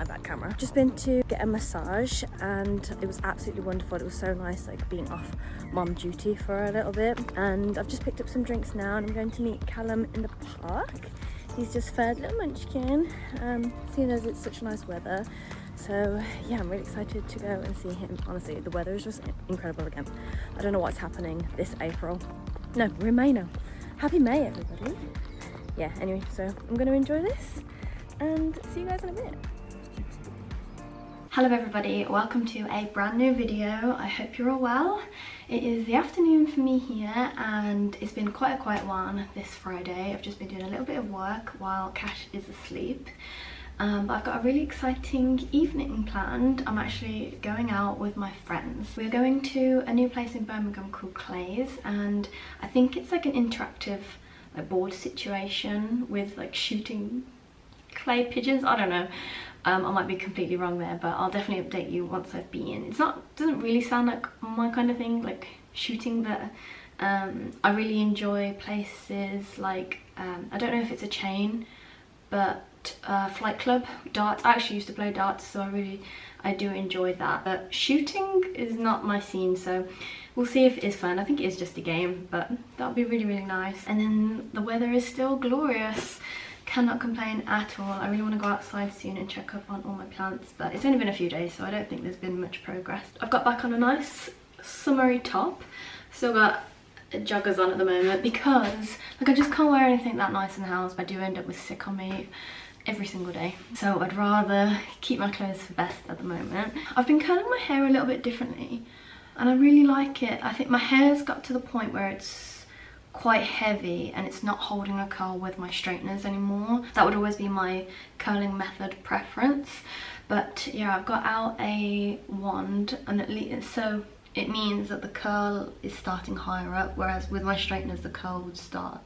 my back camera. Just been to get a massage and it was absolutely wonderful. It was so nice, like being off mom duty for a little bit. And I've just picked up some drinks now and I'm going to meet Callum in the park. He's just fed little munchkin, seeing as it's such nice weather. So yeah, I'm really excited to go and see him. Honestly, the weather is just incredible again. I don't know what's happening this April. No, we're in May now. Happy May, everybody. Yeah, anyway, so I'm going to enjoy this and see you guys in a bit. Hello everybody, welcome to a brand new video. I hope you're all well. It is the afternoon for me here and it's been quite a quiet one this Friday. I've just been doing a little bit of work while Cash is asleep. But I've got a really exciting evening planned. I'm actually going out with my friends. We're going to a new place in Birmingham called Clay's, and I think it's like an interactive like board situation with like shooting clay pigeons. I don't know. I might be completely wrong there, but I'll definitely update you once I've been. Doesn't really sound like my kind of thing, like shooting, but I really enjoy places like I don't know if it's a chain, but Flight Club, darts. I actually used to play darts, so I do enjoy that, but shooting is not my scene, so we'll see if it is fun. I think it is just a game, but that'll be really nice. And then the weather is still glorious, cannot complain at all. I really want to go outside soon and check up on all my plants, but it's only been a few days, so I don't think there's been much progress. I've got back on a nice summery top, still got joggers on at the moment because like I just can't wear anything that nice in the house. I do end up with sick on me every single day, so I'd rather keep my clothes for best at the moment. I've been curling my hair a little bit differently and I really like it. I think my hair's got to the point where it's quite heavy and it's not holding a curl with my straighteners anymore. That would always be my curling method preference, but yeah, I've got out a wand and at least so it means that the curl is starting higher up, whereas with my straighteners the curl would start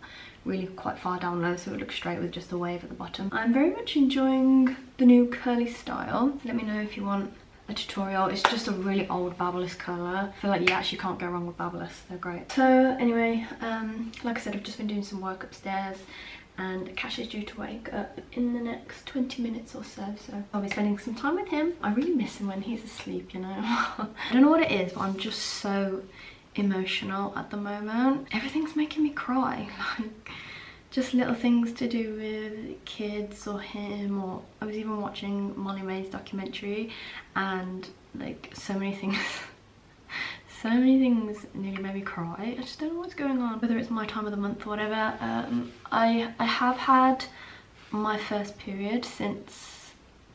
really quite far down low, so it would look straight with just a wave at the bottom. I'm very much enjoying the new curly style. Let me know if you want a tutorial. It's just a really old Babyliss curler. I feel like you actually can't go wrong with Babyliss, they're great. So anyway, like I said, I've just been doing some work upstairs and Cash is due to wake up in the next 20 minutes or so, so I'll be spending some time with him. I really miss him when he's asleep, you know. I don't know what it is, but I'm just so emotional at the moment. Everything's making me cry, like just little things to do with kids or him, or I was even watching Molly May's documentary and like so many things nearly made me cry. I just don't know what's going on, whether it's my time of the month or whatever. I have had my first period since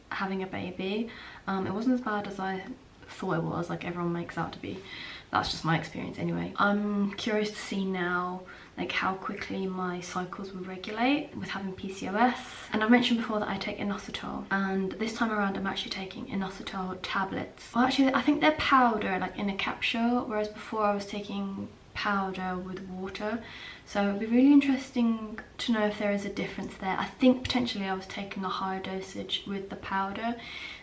having a baby. It wasn't as bad as I thought it was, like everyone makes out to be. That's just my experience anyway. I'm curious to see now like how quickly my cycles will regulate with having PCOS. And I've mentioned before that I take inositol, and this time around I'm actually taking inositol tablets. Well, actually I think they're powder, like in a capsule, whereas before I was taking powder with water. So it'd be really interesting to know if there is a difference there. I think potentially I was taking a higher dosage with the powder,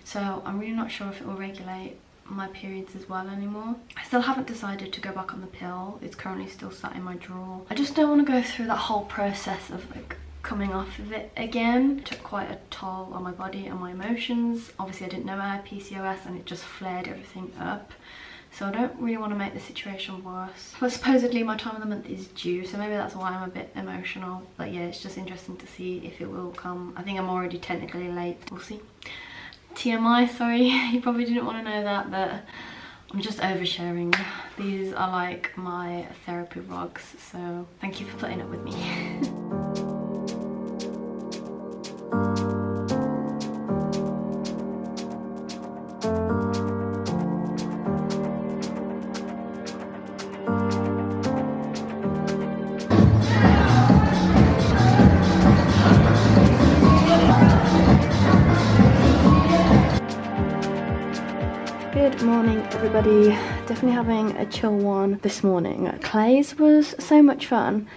so I'm really not sure if it will regulate my periods as well anymore. I still haven't decided to go back on the pill. It's currently still sat in my drawer. I just don't want to go through that whole process of like coming off of it again. It took quite a toll on my body and my emotions. Obviously I didn't know I had PCOS and it just flared everything up, so I don't really want to make the situation worse. But supposedly my time of the month is due, so maybe that's why I'm a bit emotional. But yeah, it's just interesting to see if it will come. I think I'm already technically late. We'll see. TMI, sorry, you probably didn't want to know that, but I'm just oversharing. These are like my therapy vlogs, so thank you for putting up with me. Good morning everybody, definitely having a chill one this morning. Clay's was so much fun,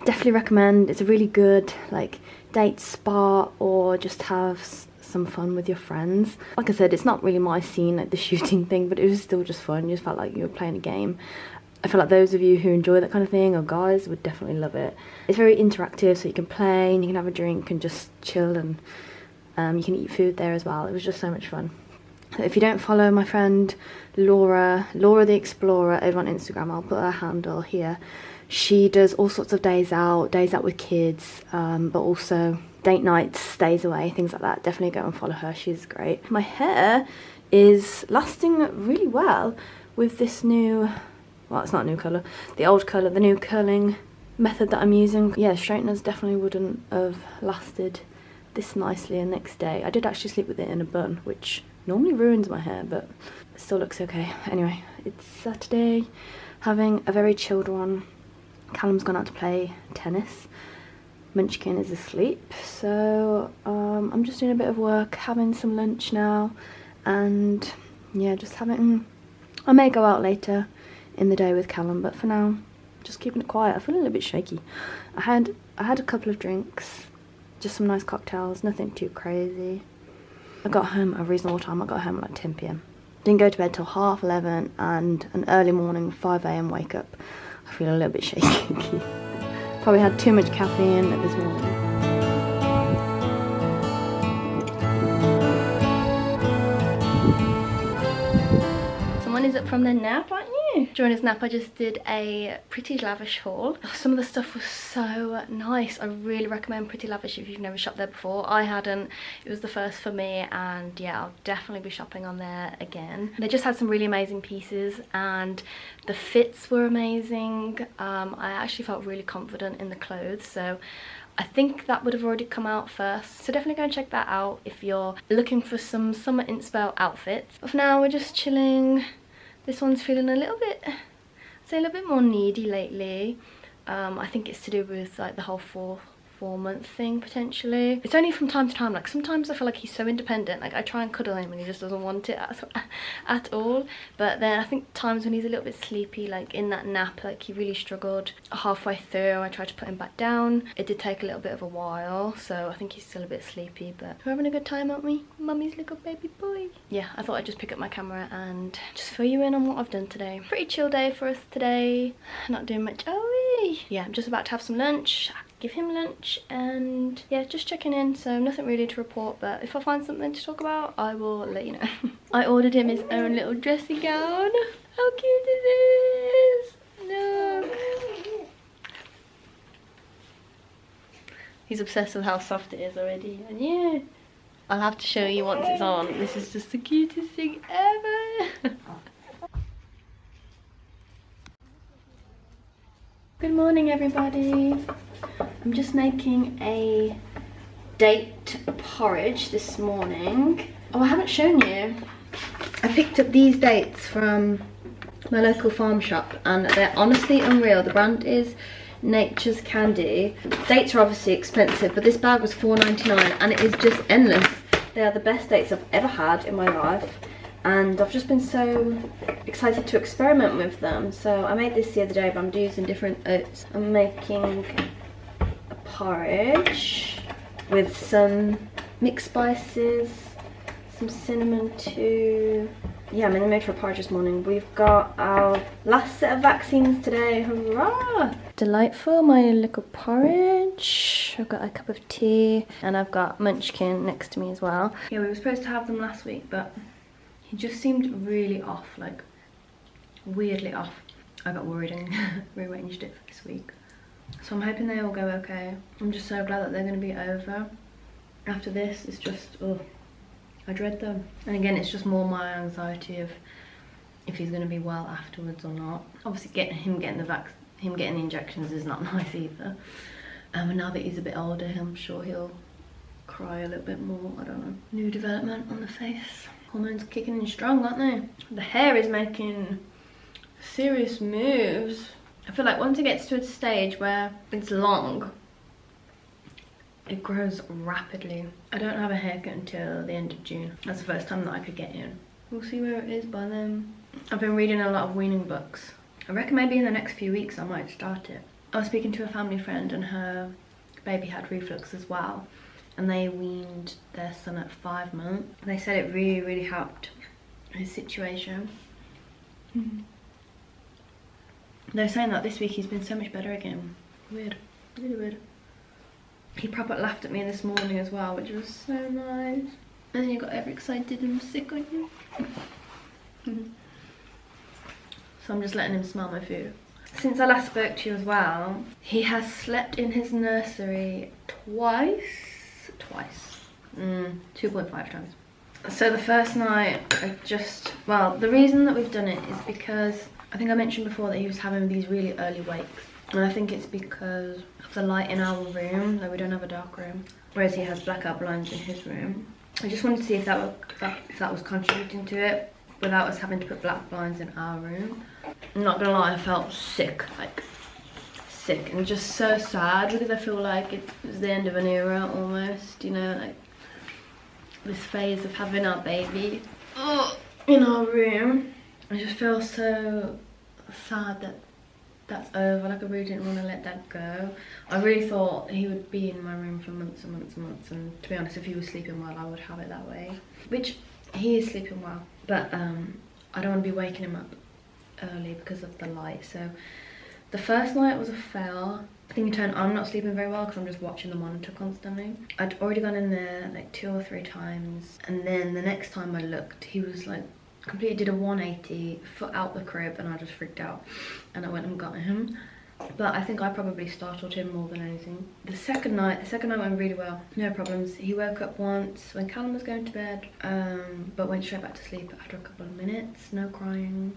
definitely recommend. It's a really good like date spa or just have some fun with your friends. Like I said, it's not really my scene, like the shooting thing, but it was still just fun. You just felt like you were playing a game. I feel like those of you who enjoy that kind of thing, or guys, would definitely love it. It's very interactive, so you can play and you can have a drink and just chill and You can eat food there as well. It was just so much fun. If you don't follow my friend Laura the Explorer over on Instagram, I'll put her handle here. She does all sorts of days out with kids, but also date nights, days away, things like that. Definitely go and follow her, she's great. My hair is lasting really well with this new, well, it's not a new colour, the old colour, the new curling method that I'm using. Yeah, straighteners definitely wouldn't have lasted this nicely the next day. I did actually sleep with it in a bun, which normally ruins my hair, but it still looks okay. Anyway, it's Saturday, having a very chilled one. Callum's gone out to play tennis. Munchkin is asleep, so I'm just doing a bit of work, having some lunch now, and yeah, just having, I may go out later in the day with Callum, but for now, just keeping it quiet. I feel a little bit shaky. I had a couple of drinks, just some nice cocktails, nothing too crazy. I got home at a reasonable time. I got home at like 10 p.m. Didn't go to bed till 11:30, and an early morning 5 a.m. wake up. I feel a little bit shaky. Probably had too much caffeine this morning. Someone is up from their nap, aren't you? During his nap I just did a Pretty Lavish haul. Some of the stuff was so nice. I really recommend Pretty Lavish if you've never shopped there before. I hadn't. It was the first for me, and yeah, I'll definitely be shopping on there again. They just had some really amazing pieces and the fits were amazing. I actually felt really confident in the clothes, so I think that would have already come out first. So definitely go and check that out if you're looking for some summer inspo outfits. But for now, we're just chilling. This one's feeling a little bit, I'd say a little bit more needy lately. I think it's to do with like the whole four-month thing potentially. It's only from time to time. Like sometimes I feel like he's so independent. Like I try and cuddle him and he just doesn't want it at all. But then I think times when he's a little bit sleepy, like in that nap, like he really struggled. Halfway through I tried to put him back down. It did take a little bit of a while, so I think he's still a bit sleepy, but we're having a good time, aren't we? Mummy's little baby boy. Yeah, I thought I'd just pick up my camera and just fill you in on what I've done today. Pretty chill day for us today. Not doing much. Yeah, I'm just about to have some lunch, give him lunch, and yeah, just checking in. So nothing really to report, but if I find something to talk about, I will let you know. I ordered him his own little dressing gown. How cute is this? Look. He's obsessed with how soft it is already, and yeah, I'll have to show you once it's on. This is just the cutest thing ever. Good morning, everybody. I'm just making a date porridge this morning. Oh, I haven't shown you. I picked up these dates from my local farm shop and they're honestly unreal. The brand is Nature's Candy. Dates are obviously expensive, but this bag was $4.99 and it is just endless. They are the best dates I've ever had in my life, and I've just been so excited to experiment with them. So I made this the other day, but I'm using different oats. I'm making a porridge with some mixed spices, some cinnamon too. Yeah, I'm in the mood for a porridge this morning. We've got our last set of vaccines today, hurrah! Delightful, my little porridge. I've got a cup of tea and I've got Munchkin next to me as well. Yeah, we were supposed to have them last week, but he just seemed really off, like weirdly off. I got worried and rearranged it for this week. So I'm hoping they all go okay. I'm just so glad that they're going to be over. After this, it's just, oh, I dread them. And again, it's just more my anxiety of if he's going to be well afterwards or not. Obviously, him getting the injections is not nice either. And now that he's a bit older, I'm sure he'll cry a little bit more. I don't know. New development on the face. Hormones kicking in strong, aren't they? The hair is making serious moves. I feel like once it gets to a stage where it's long, it grows rapidly. I don't have a haircut until the end of June. That's the first time that I could get in. We'll see where it is by then. I've been reading a lot of weaning books. I reckon maybe in the next few weeks I might start it. I was speaking to a family friend and her baby had reflux as well, and they weaned their son at 5 months. They said it really, really helped his situation. They're saying that this week he's been so much better again. Weird, really weird. He proper laughed at me this morning as well, which was so nice. And then you got overexcited and sick on you. So I'm just letting him smell my food. Since I last spoke to you as well, he has slept in his nursery twice. 2.5 times. So the first night, the reason that we've done it is because I think I mentioned before that he was having these really early wakes. And I think it's because of the light in our room, though we don't have a dark room. Whereas he has blackout blinds in his room. I just wanted to see if that was contributing to it without us having to put black blinds in our room. I'm not gonna lie, I felt sick, like sick, and just so sad because I feel like it was the end of an era almost, you know, like this phase of having our baby in our room. I just feel so sad that that's over. Like I really didn't want to let that go. I really thought he would be in my room for months and months and months, and to be honest, if he was sleeping well, I would have it that way, which he is sleeping well, but I don't want to be waking him up early because of the light. So the first night was a fail. I think I'm not sleeping very well because I'm just watching the monitor constantly. I'd already gone in there like 2 or 3 times, and then the next time I looked, he was like completely did a 180, foot out the crib, and I just freaked out and I went and got him. But I think I probably startled him more than anything. The second night went really well, no problems. He woke up once when Callum was going to bed, but went straight back to sleep after a couple of minutes, no crying.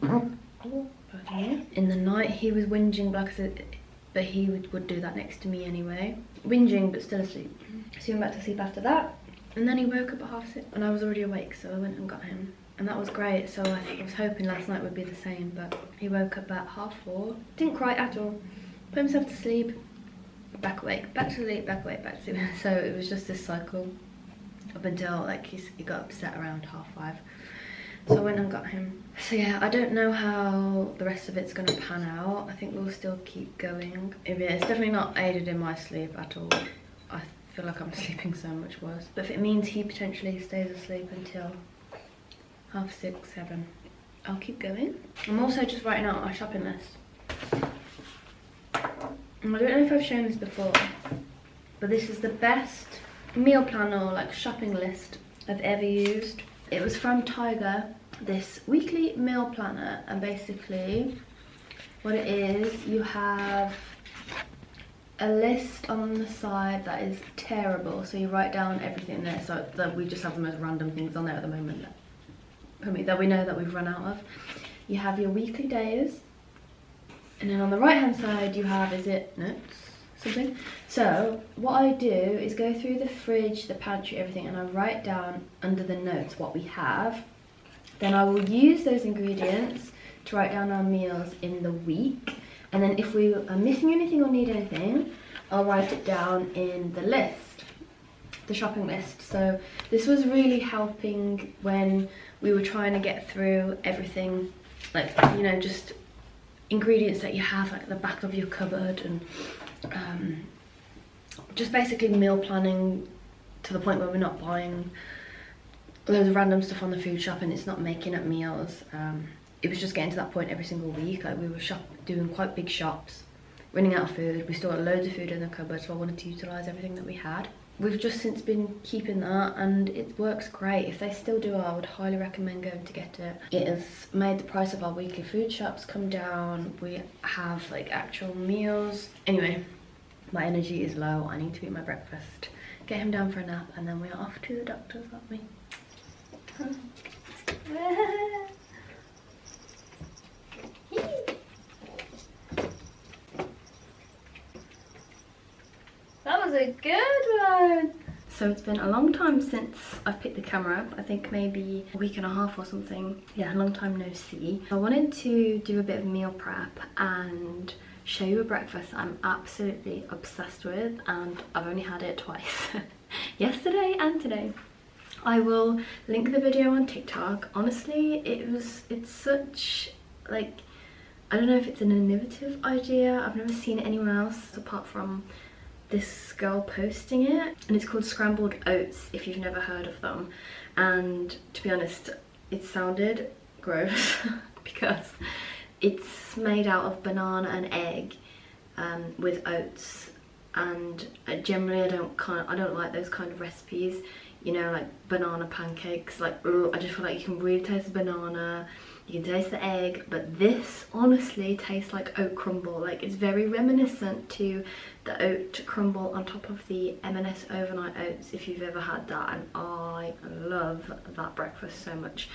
In the night he was whinging, like I said, but he would do that next to me anyway. Whinging but still asleep. So he went back to sleep after that, and then he woke up at 6:30 and I was already awake, so I went and got him. And that was great. So I was hoping last night would be the same, but he woke up at 4:30. Didn't cry at all. Put himself to sleep, back awake, back to sleep, back awake, back to sleep. So it was just this cycle up until like he got upset around 5:30. So I went and got him. So yeah, I don't know how the rest of it's gonna pan out. I think we'll still keep going. It's definitely not aided in my sleep at all. I feel like I'm sleeping so much worse. But if it means he potentially stays asleep until 6:30, 7:30, I'll keep going. I'm also just writing out my shopping list. And I don't know if I've shown this before, but this is the best meal plan or like shopping list I've ever used. It was from Tiger, this weekly meal planner, and basically what it is, you have a list on the side that is terrible, so you write down everything there. So that we just have the most random things on there at the moment that we know that we've run out of. You have your weekly days, and then on the right hand side you have, is it notes, something? So what I do is go through the fridge, the pantry, everything, and I write down under the notes what we have. Then I will use those ingredients to write down our meals in the week, and then if we are missing anything or need anything, I'll write it down in the list, the shopping list. So this was really helping when we were trying to get through everything, like, you know, just ingredients that you have like at the back of your cupboard, and just basically meal planning to the point where we're not buying loads of random stuff on the food shop and it's not making up meals. It was just getting to that point every single week. Like we were doing quite big shops, running out of food. We still got loads of food in the cupboard, so I wanted to utilise everything that we had. We've just since been keeping that, and it works great. If they still do, I would highly recommend going to get it. It has made the price of our weekly food shops come down. We have like actual meals. Anyway, my energy is low. I need to eat my breakfast, get him down for a nap, and then we're off to the doctor's, aren't we? That was a good one. So it's been a long time since I've picked the camera up. I think maybe a week and a half or something. Yeah, a long time no see. I wanted to do a bit of meal prep and show you a breakfast I'm absolutely obsessed with, and I've only had it twice. Yesterday and today. I will link the video on TikTok. Honestly, it's such, like, I don't know if it's an innovative idea. I've never seen it anywhere else apart from this girl posting it, and it's called scrambled oats, if you've never heard of them. And to be honest, it sounded gross because it's made out of banana and egg with oats, and generally I don't like those kind of recipes, you know, like banana pancakes. Like, ugh, I just feel like you can really taste the banana, you can taste the egg, but this honestly tastes like oat crumble. Like, it's very reminiscent to the oat crumble on top of the M&S overnight oats, if you've ever had that, and I love that breakfast so much.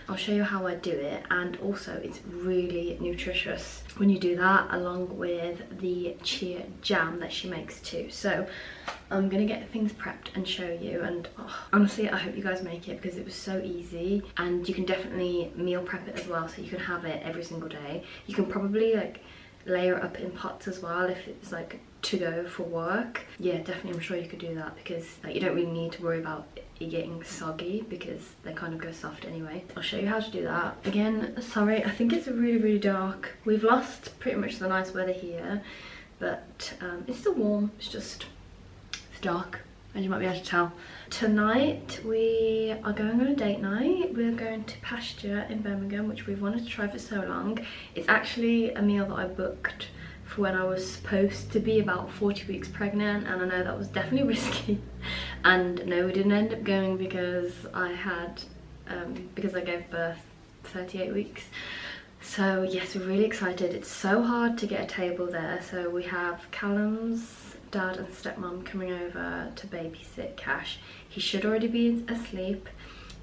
I'll show you how I do it, and also it's really nutritious when you do that, along with the chia jam that she makes too. So I'm gonna get things prepped and show you, and honestly I hope you guys make it, because it was so easy, and you can definitely meal prep it as well, so you can have it every single day. You can probably like layer it up in pots as well if it's like to go for work. Yeah, definitely, I'm sure you could do that, because like, you don't really need to worry about it getting soggy, because they kind of go soft anyway. I'll show you how to do that. Again, sorry, I think it's really dark. We've lost pretty much the nice weather here, but it's still warm. It's dark, as you might be able to tell. Tonight we are going on a date night. We're going to Pasture in Birmingham, which we've wanted to try for so long. It's actually a meal that I booked for when I was supposed to be about 40 weeks pregnant, and I know that was definitely risky. And no, we didn't end up going because I gave birth 38 weeks. So yes, we're really excited. It's so hard to get a table there. So we have Callum's dad and stepmom coming over to babysit Cash. He should already be asleep.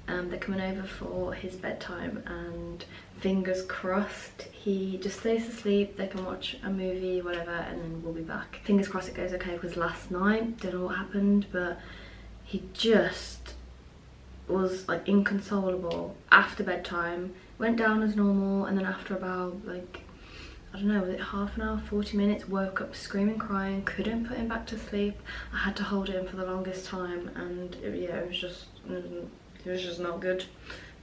They're coming over for his bedtime, and fingers crossed he just stays asleep. They can watch a movie, whatever, and then we'll be back. Fingers crossed it goes okay, because last night, don't know what happened, but he just was like inconsolable after bedtime. Went down as normal, and then after about like, I don't know, was it half an hour, 40 minutes, woke up screaming, crying, couldn't put him back to sleep. I had to hold him for the longest time, and yeah, it was just not good.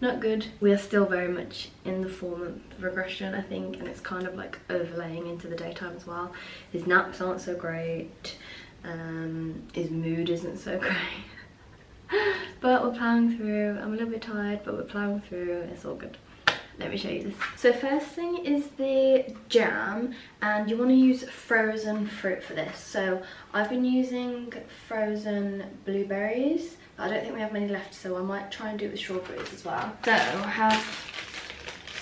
Not good. We are still very much in the 4-month regression, I think, and it's kind of like overlaying into the daytime as well. His naps aren't so great, his mood isn't so great. But we're plowing through. I'm a little bit tired, but we're plowing through. It's all good. Let me show you this. So first thing is the jam, and you want to use frozen fruit for this. So I've been using frozen blueberries, but I don't think we have many left, so I might try and do it with strawberries as well. So I have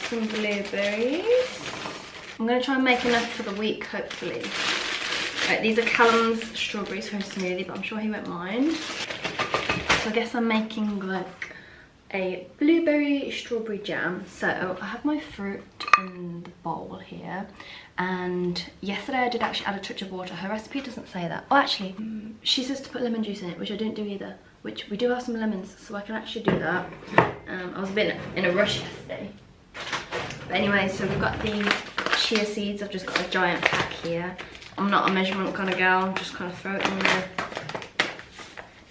some blueberries. I'm going to try and make enough for the week, hopefully. Right, these are Callum's strawberries for his smoothie, but I'm sure he won't mind. So I guess I'm making like a blueberry strawberry jam. So I have my fruit in the bowl here, and yesterday I did actually add a touch of water. Her recipe doesn't say that. Oh, actually, she says to put lemon juice in it, which I didn't do either, which we do have some lemons, so I can actually do that. I was a bit in a rush yesterday. But anyway, so we've got the chia seeds. I've just got a giant pack here. I'm not a measurement kind of girl, just kind of throw it in there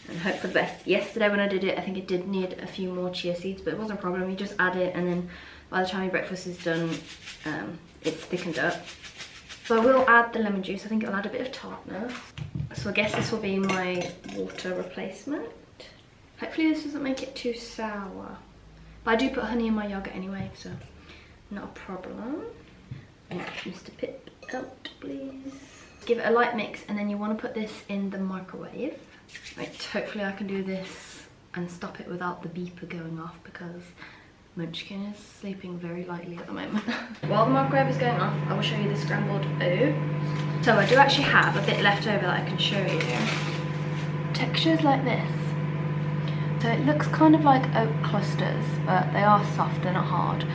and hope for the best. Yesterday when I did it, I think it did need a few more chia seeds, but it wasn't a problem. You just add it, and then by the time your breakfast is done, it's thickened up. So I will add the lemon juice. I think it'll add a bit of tartness. So I guess this will be my water replacement. Hopefully this doesn't make it too sour. But I do put honey in my yogurt anyway, so not a problem. Mr. Pip, out please. Give it a light mix, and then you want to put this in the microwave. Right, hopefully I can do this and stop it without the beeper going off, because Munchkin is sleeping very lightly at the moment. While the microwave is going off, I will show you the scrambled oats. So I do actually have a bit left over that I can show you. Textures like this. So it looks kind of like oat clusters, but they are soft, they're not hard.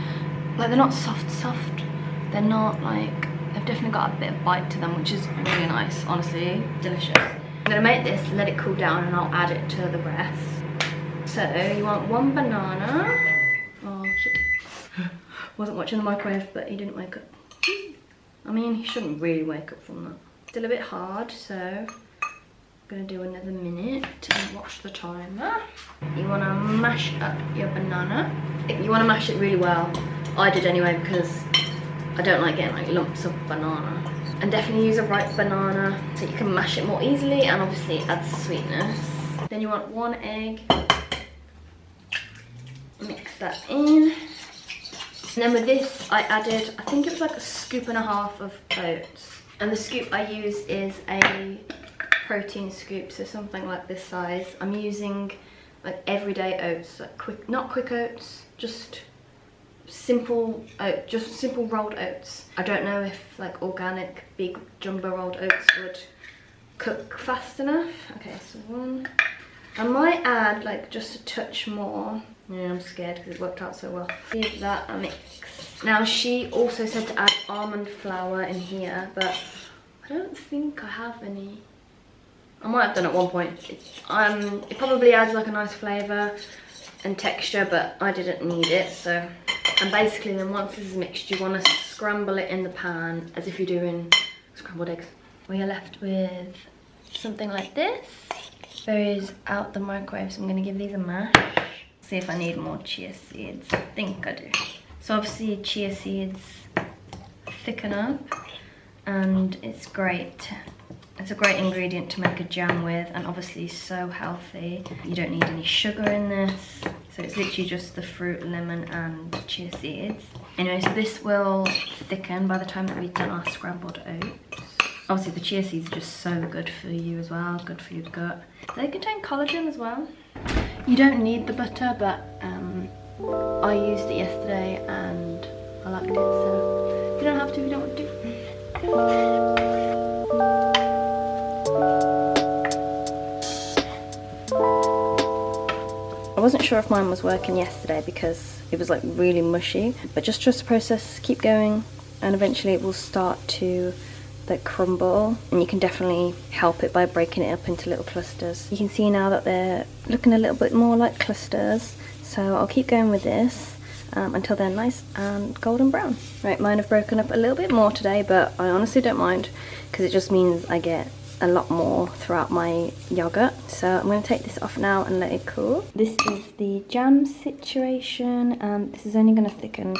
Like, they're not soft, they're not like, they've definitely got a bit of bite to them, which is really nice, honestly, delicious. I'm gonna make this, let it cool down, and I'll add it to the rest. So you want 1 banana. Oh shit. Wasn't watching the microwave, but he didn't wake up. I mean, he shouldn't really wake up from that. Still a bit hard, so I'm gonna do another minute and watch the timer. You wanna mash up your banana. You wanna mash it really well. I did anyway, because I don't like getting like lumps of banana. And definitely use a ripe banana so you can mash it more easily, and obviously it adds sweetness. Then you want 1 egg. Mix that in. And then with this I added, I think it was like 1.5 scoops of oats. And the scoop I use is a protein scoop, so something like this size. I'm using like everyday oats, like not quick oats, just simple rolled oats. I don't know if like organic big jumbo rolled oats would cook fast enough. Okay, so one. I might add like just a touch more. Yeah, I'm scared because it worked out so well. Give that a mix. Now she also said to add almond flour in here, but I don't think I have any. I might have done at one point. It probably adds like a nice flavour and texture, but I didn't need it. So, and basically then once this is mixed, you want to scramble it in the pan as if you're doing scrambled eggs. We are left with something like this. Those out the microwave, so I'm going to give these a mash. See if I need more chia seeds. I think I do. So obviously chia seeds thicken up, and it's great. It's a great ingredient to make a jam with, and obviously so healthy. You don't need any sugar in this. So it's literally just the fruit, lemon and chia seeds. Anyway, so this will thicken by the time that we've done our scrambled oats. Obviously the chia seeds are just so good for you as well, good for your gut. They contain collagen as well. You don't need the butter, but I used it yesterday and I liked it, so you don't have to if you don't want to. I wasn't sure if mine was working yesterday because it was like really mushy, but just trust the process, keep going, and eventually it will start to like crumble, and you can definitely help it by breaking it up into little clusters. You can see now that they're looking a little bit more like clusters, so I'll keep going with this until they're nice and golden brown. Right, mine have broken up a little bit more today, but I honestly don't mind because it just means I get a lot more throughout my yogurt. So I'm going to take this off now and let it cool. This is the jam situation, and this is only going to thicken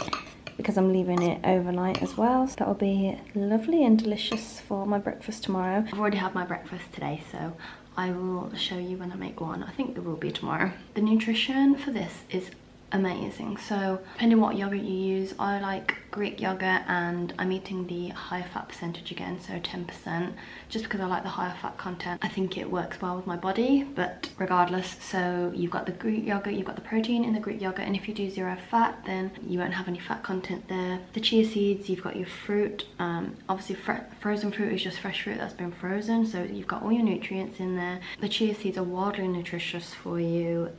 because I'm leaving it overnight as well. So that'll be lovely and delicious for my breakfast tomorrow. I've already had my breakfast today, so I will show you when I make one. I think it will be tomorrow. The nutrition for this is amazing. So depending on what yogurt you use, I like Greek yogurt, and I'm eating the higher fat percentage again, so 10%, just because I like the higher fat content. I think it works well with my body, but regardless. So you've got the Greek yogurt, you've got the protein in the Greek yogurt, and if you do 0 fat, then you won't have any fat content there. The chia seeds, you've got your fruit. Obviously frozen fruit is just fresh fruit that's been frozen, so you've got all your nutrients in there. The chia seeds are wildly nutritious for you.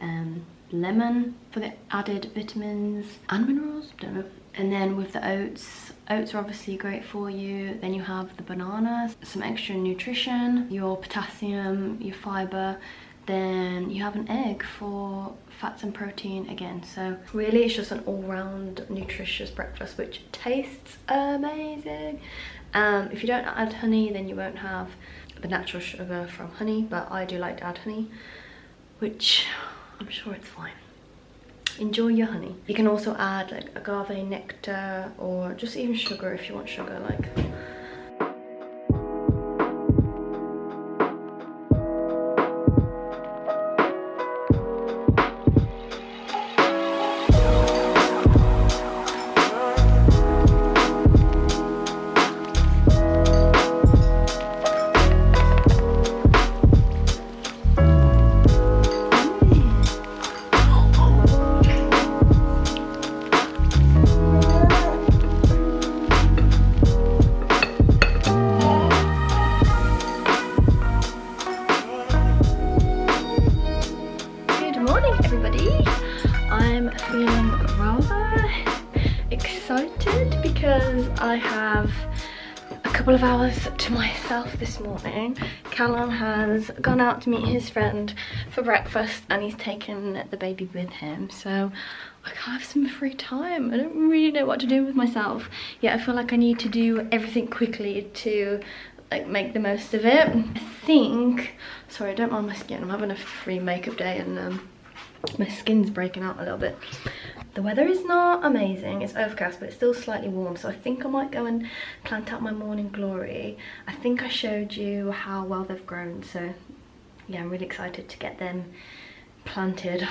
Lemon for the added vitamins and minerals, don't know. And then with the oats are obviously great for you. Then you have the bananas, some extra nutrition, your potassium, your fiber. Then you have an egg for fats and protein again. So really it's just an all-round nutritious breakfast which tastes amazing. If you don't add honey, then you won't have the natural sugar from honey, but I do like to add honey, which I'm sure it's fine. Enjoy your honey. You can also add like agave nectar or just even sugar if you want sugar. Like, I have a couple of hours to myself this morning. Callum has gone out to meet his friend for breakfast and he's taken the baby with him, so I have some free time. I don't really know what to do with myself yet. I feel like I need to do everything quickly to like make the most of it. I think, sorry, don't mind my skin, I'm having a free makeup day and my skin's breaking out a little bit. The weather is not amazing, it's overcast, but it's still slightly warm, so I think I might go and plant out my morning glory. I think I showed you how well they've grown, so yeah, I'm really excited to get them planted.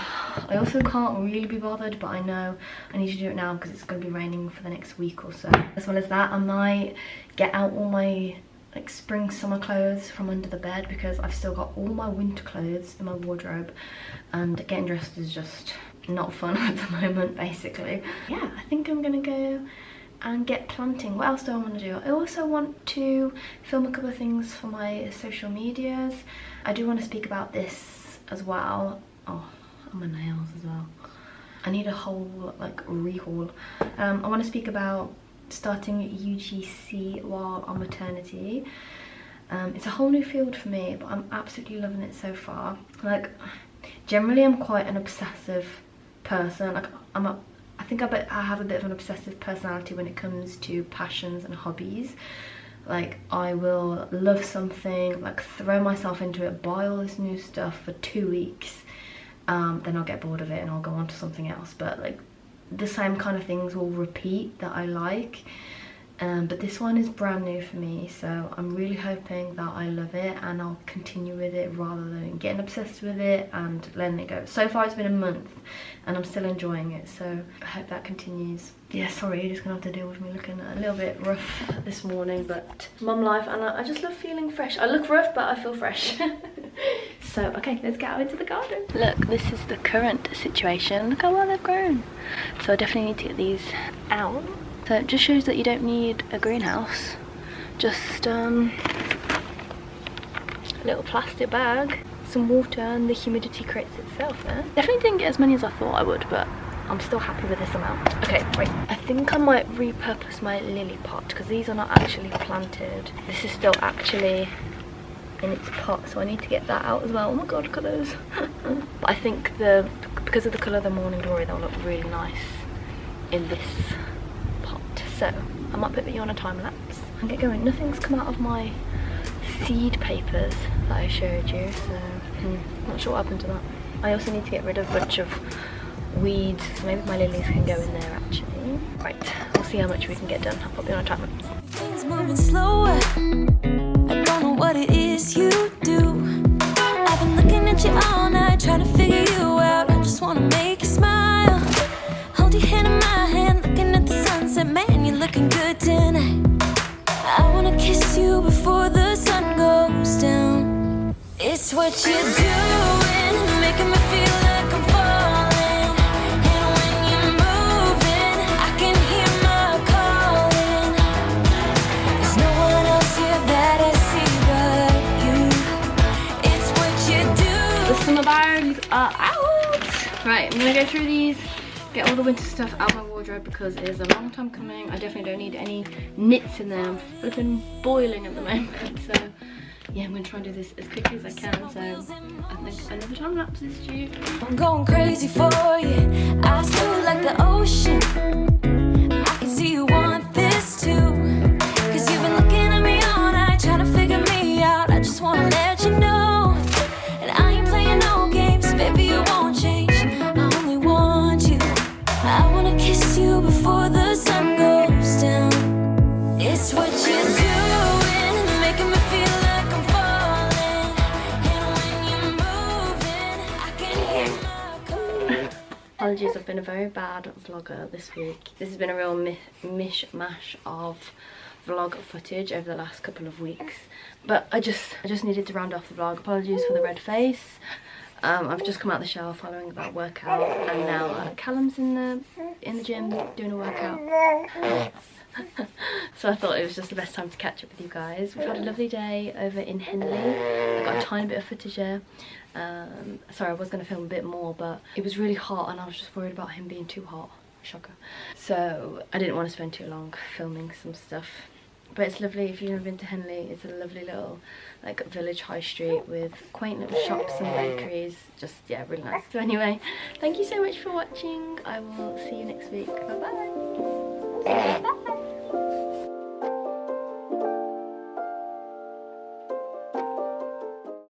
I also can't really be bothered, but I know I need to do it now because it's going to be raining for the next week or so. As well as that, I might get out all my like spring summer clothes from under the bed because I've still got all my winter clothes in my wardrobe, and getting dressed is just not fun at the moment basically. Yeah, I think I'm gonna go and get planting. What else do I want to do? I also want to film a couple of things for my social medias. I do want to speak about this as well. Oh, and my nails as well. I need a whole like rehaul. I want to speak about starting UGC while on maternity. It's a whole new field for me, but I'm absolutely loving it so far. Like, generally I'm quite an obsessive person. Like, I think I have a bit of an obsessive personality when it comes to passions and hobbies. Like, I will love something, like throw myself into it, buy all this new stuff for 2 weeks, then I'll get bored of it and I'll go on to something else. But like, the same kind of things will repeat that I like. But this one is brand new for me, so I'm really hoping that I love it and I'll continue with it rather than getting obsessed with it and letting it go. So far it's been a month and I'm still enjoying it, so I hope that continues. Yeah, sorry, you're just gonna have to deal with me looking a little bit rough this morning, but mum life, and I just love feeling fresh. I look rough, but I feel fresh. So, okay, let's get out into the garden. Look, this is the current situation. Look how well they've grown. So I definitely need to get these out. So it just shows that you don't need a greenhouse. Just a little plastic bag, some water, and the humidity creates itself there. Definitely didn't get as many as I thought I would, but I'm still happy with this amount. Okay, right. I think I might repurpose my lily pot because these are not actually planted. This is still actually in its pot, so I need to get that out as well. Oh my god, look at those. But I think because of the colour of the morning glory, they'll look really nice in this pot. So I might put you on a time lapse and get going. Nothing's come out of my seed papers that I showed you, so not sure what happened to that. I also need to get rid of a bunch of weeds, so maybe my lilies can go in there actually. Right, we'll see how much we can get done. I'll put you on a time lapse. Things moving slower. I don't know what it is you do. I've been looking at you all night, trying to figure you out. I just wanna make you smile. Hold your hand in my hand, looking at the sunset. Man, you're looking good tonight. I wanna kiss you before the sun goes down. It's what you're doing, making me feel like I'm falling. And when you're moving, I can hear my calling. There's no one else here that I see but you. It's what you do. The summer bags are out. Right, I'm gonna go through these, get all the winter stuff out of my wardrobe because it is a long time coming. I definitely don't need any knits in there. I'm flipping boiling at the moment. So yeah, I'm gonna try and do this as quickly as I can. So I think another time lapse is due. I'm going crazy for you. I feel like the ocean. I can see you want this too. Cause you've been looking at me all night, trying to figure me out. I just wanna let you know. And I ain't playing no games, baby, you won't change. I only want you. I wanna kiss you before the sun goes down. It's what you're doing, making me feel like I'm falling. And when you're moving, I can hear my calling. Apologies, I've been a very bad vlogger this week. This has been a real mishmash of vlog footage over the last couple of weeks. But I just needed to round off the vlog. Apologies for the red face. I've just come out the shower following that workout, and now Callum's in the gym doing a workout. So I thought it was just the best time to catch up with you guys. We've had a lovely day over in Henley. I got a tiny bit of footage there. Sorry, I was going to film a bit more, but it was really hot and I was just worried about him being too hot. Shocker. So I didn't want to spend too long filming some stuff. But it's lovely. If you've never been to Henley, it's a lovely little like village high street with quaint little shops and bakeries. Just, yeah, really nice. So anyway, thank you so much for watching. I will see you next week. Bye bye. Bye.